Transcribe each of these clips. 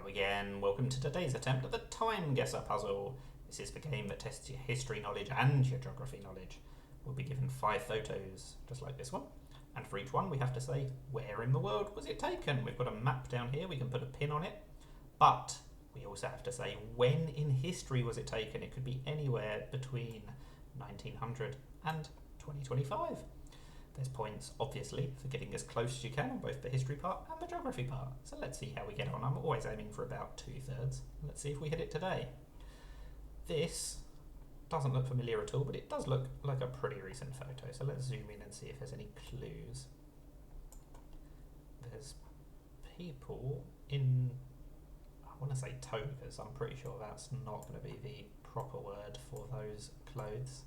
Hello again, welcome to today's attempt at the TimeGuessr puzzle. This is the game that tests your history knowledge and your geography knowledge. We'll be given 5 photos, just like this one, and for each one we have to say, where in the world was it taken? We've got a map down here, we can put a pin on it, but we also have to say, when in history was it taken? It could be anywhere between 1900 and 2025. There's points, obviously, for getting as close as you can on both the history part and the geography part. So let's see how we get on. I'm always aiming for about 2/3. Let's see if we hit it today. This doesn't look familiar at all, but it does look like a pretty recent photo. So let's zoom in and see if there's any clues. There's people in, I want to say togas. I'm pretty sure that's not going to be the proper word for those clothes.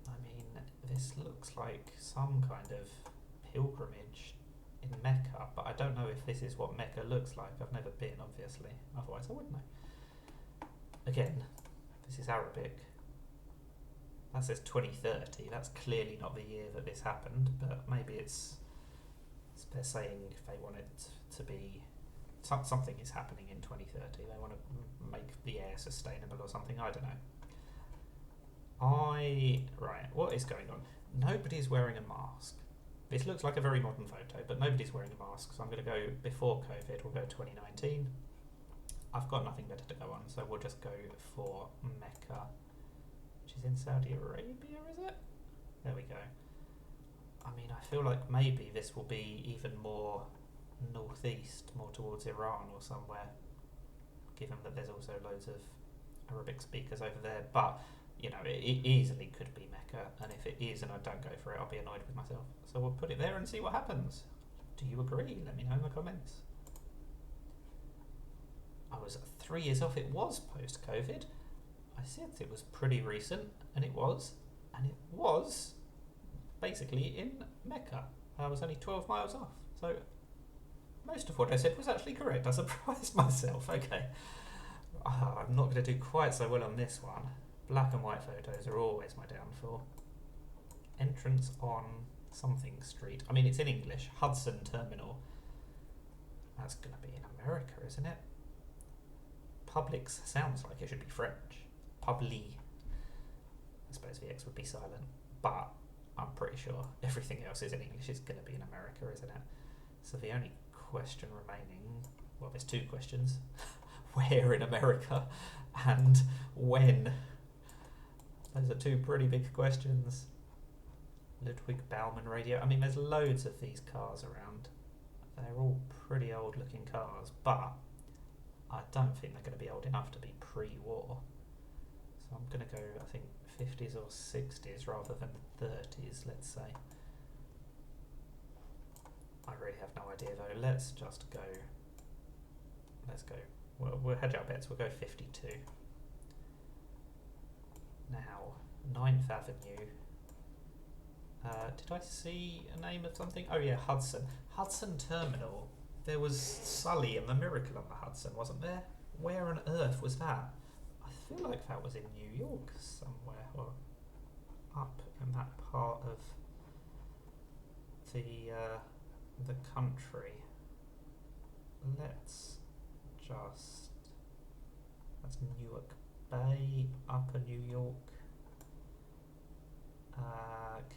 I mean, this looks like some kind of pilgrimage in Mecca, but I don't know if this is what Mecca looks like. I've never been, obviously, otherwise I would know. Again, this is Arabic. That says 2030. That's clearly not the year that this happened, but maybe they're saying they want it to be something is happening in 2030. They want to make the air sustainable or something. I don't know. Right, what is going on? Nobody's wearing a mask. This looks like a very modern photo, but nobody's wearing a mask, so I'm going to go before COVID. We'll go 2019. I've got nothing better to go on, so we'll just go for Mecca, which is in Saudi Arabia, is it? There we go. I mean, I feel like maybe this will be even more northeast, more towards Iran or somewhere, given that there's also loads of Arabic speakers over there, but you know, it easily could be Mecca, and if it is and I don't go for it, I'll be annoyed with myself. So we'll put it there and see what happens. Do you agree? Let me know in the comments. I was 3 years off. It was post-COVID. I said it was pretty recent, and it was basically in Mecca. I was only 12 miles off, so most of what I said was actually correct. I surprised myself. Okay. I'm not going to do quite so well on this one. Black and white photos are always my downfall. Entrance on something street. I mean, it's in English. Hudson Terminal. That's going to be in America, isn't it? Publix sounds like it should be French. Publi. I suppose the X would be silent. But I'm pretty sure everything else is in English. It's going to be in America, isn't it? So the only question remaining... Well, there's 2 questions. Where in America? And when? Those are 2 pretty big questions. Ludwig Baumann radio. I mean, there's loads of these cars around. They're all pretty old looking cars, but I don't think they're going to be old enough to be pre-war. So I'm going to go, I think, 50s or 60s rather than 30s, let's say. I really have no idea though. Let's go. Well, we'll hedge our bets. We'll go 52. Now, 9th Avenue. Did I see a name of something? Oh yeah, Hudson. Hudson Terminal. There was Sully and the Miracle on the Hudson, wasn't there? Where on earth was that? I feel like that was in New York somewhere, or up in that part of the country. That's Newark Bay, Upper New York.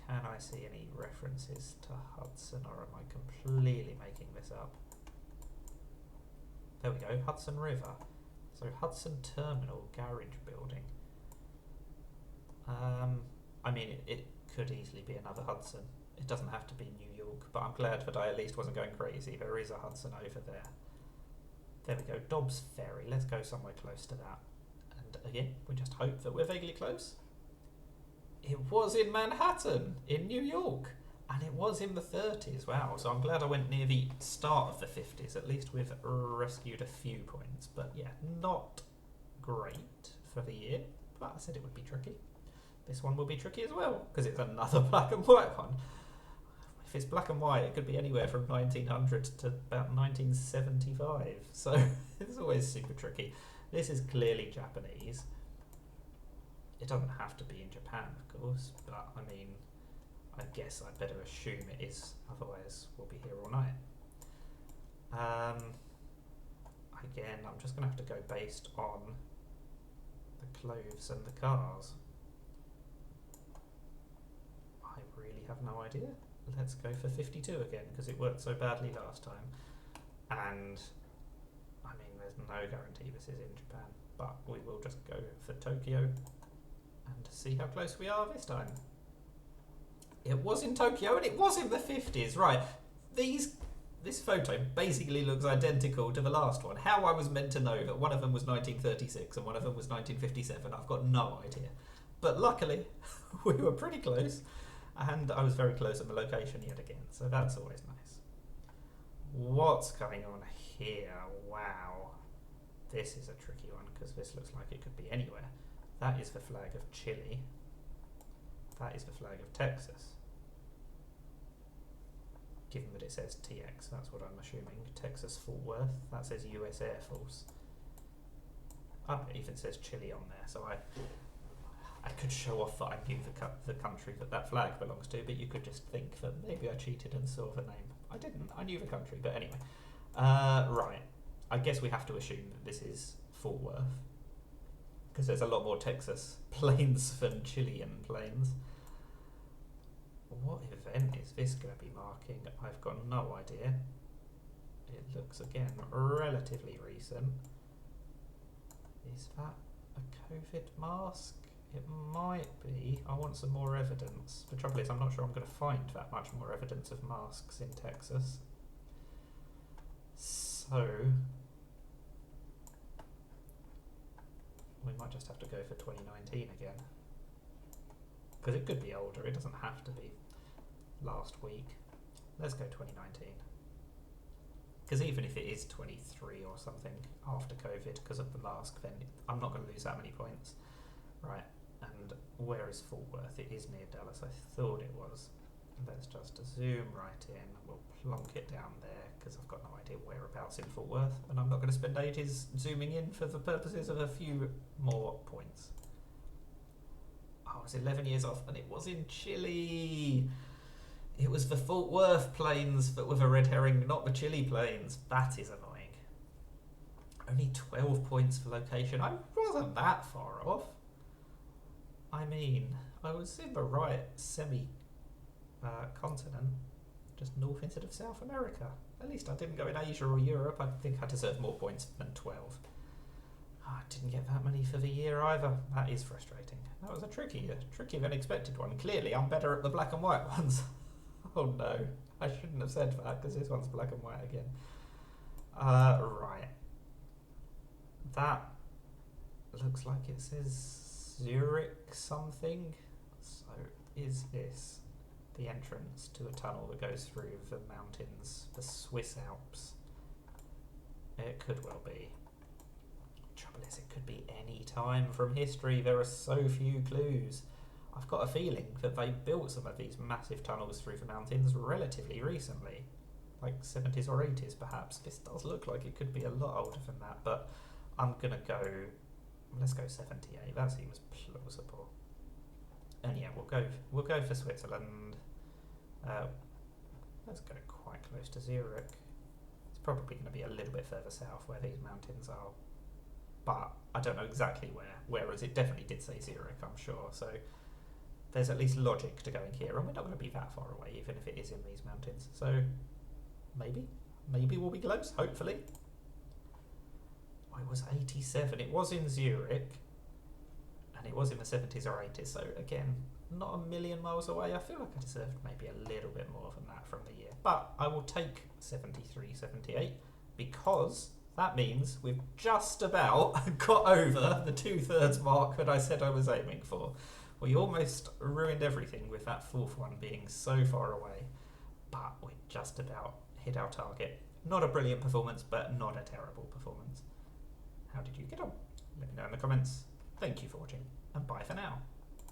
Can I see any references to Hudson, or am I completely making this up? There we go, Hudson River. So Hudson Terminal Garage Building. I mean, it could easily be another Hudson. It doesn't have to be New York, but I'm glad that I at least wasn't going crazy. There is a Hudson over there. There we go, Dobbs Ferry. Let's go somewhere close to that. And again, we just hope that we're vaguely close. It was in Manhattan, in New York. And it was in the 30s, wow. So I'm glad I went near the start of the 50s. At least we've rescued a few points. But yeah, not great for the year. But I said it would be tricky. This one will be tricky as well, because it's another black and white one. If it's black and white, it could be anywhere from 1900 to about 1975. So it's always super tricky. This is clearly Japanese. It doesn't have to be in Japan, of course, but I mean, I guess I'd better assume it is, otherwise we'll be here all night. again, I'm just going to have to go based on the clothes and the cars. I really have no idea. Let's go for 52 again, because it worked so badly last time. And, I mean, there's no guarantee this is in Japan, but we will just go for Tokyo and see how close we are this time. It was in Tokyo, and it was in the 50s, right. This photo basically looks identical to the last one. How I was meant to know that one of them was 1936 and one of them was 1957, I've got no idea. But luckily, we were pretty close, and I was very close at the location yet again, so that's always nice. What's going on here? Wow. This is a tricky one, because this looks like it could be anywhere. That is the flag of Chile. That is the flag of Texas. Given that it says TX, that's what I'm assuming. Texas Fort Worth. That says US Air Force. Ah, it even says Chile on there, so I could show off that I knew the country that flag belongs to, but you could just think that maybe I cheated and saw the name. I didn't. I knew the country, but anyway. Right. I guess we have to assume that this is Fort Worth, because there's a lot more Texas planes than Chilean planes. What event is this going to be marking? I've got no idea. It looks, again, relatively recent. Is that a COVID mask? It might be. I want some more evidence. The trouble is, I'm not sure I'm going to find that much more evidence of masks in Texas. So, we might just have to go for 2019 again. Because it could be older, it doesn't have to be last week. Let's go 2019. Because even if it is 23 or something after COVID because of the mask, then I'm not going to lose that many points. Right, and where is Fort Worth? It is near Dallas, I thought it was. Let's just zoom right in, we'll plonk it down there, because I've got no idea whereabouts in Fort Worth, and I'm not going to spend ages zooming in for the purposes of a few more points. I was 11 years off, and it was in Chile. It was the Fort Worth planes that were the red herring, not the Chile planes. That is annoying. Only 12 points for location. I wasn't that far off. I mean, I was in the right semi-continent, just north instead of South America. At least I didn't go in Asia or Europe. I think I deserve more points than 12. I didn't get that many for the year either. That is frustrating. That was a tricky than expected one. Clearly, I'm better at the black and white ones. Oh no, I shouldn't have said that, because this one's black and white again. Right. That looks like it says Zurich something. So, is this the entrance to a tunnel that goes through the mountains, the Swiss Alps? It could well be. Trouble is, it could be any time from history. There are so few clues. I've got a feeling that they built some of these massive tunnels through the mountains relatively recently, like 70s or 80s perhaps. This does look like it could be a lot older than that, but I'm gonna go, let's go 78. That seems plausible. And yeah, we'll go for Switzerland. Let's go quite close to Zurich. It's probably going to be a little bit further south where these mountains are, but I don't know exactly where, whereas it definitely did say Zurich, I'm sure, so there's at least logic to going here, and we're not going to be that far away, even if it is in these mountains, so maybe we'll be close, hopefully. Oh, it was 87, it was in Zurich, and it was in the 70s or 80s, so again, not a million miles away. I feel like I deserved maybe a little bit more than that from the year, but I will take 73, 78, because that means we've just about got over the 2/3 mark that I said I was aiming for. We almost ruined everything with that fourth one being so far away, but we just about hit our target. Not a brilliant performance, but not a terrible performance. How did you get on? Let me know in the comments. Thank you for watching, and bye for now.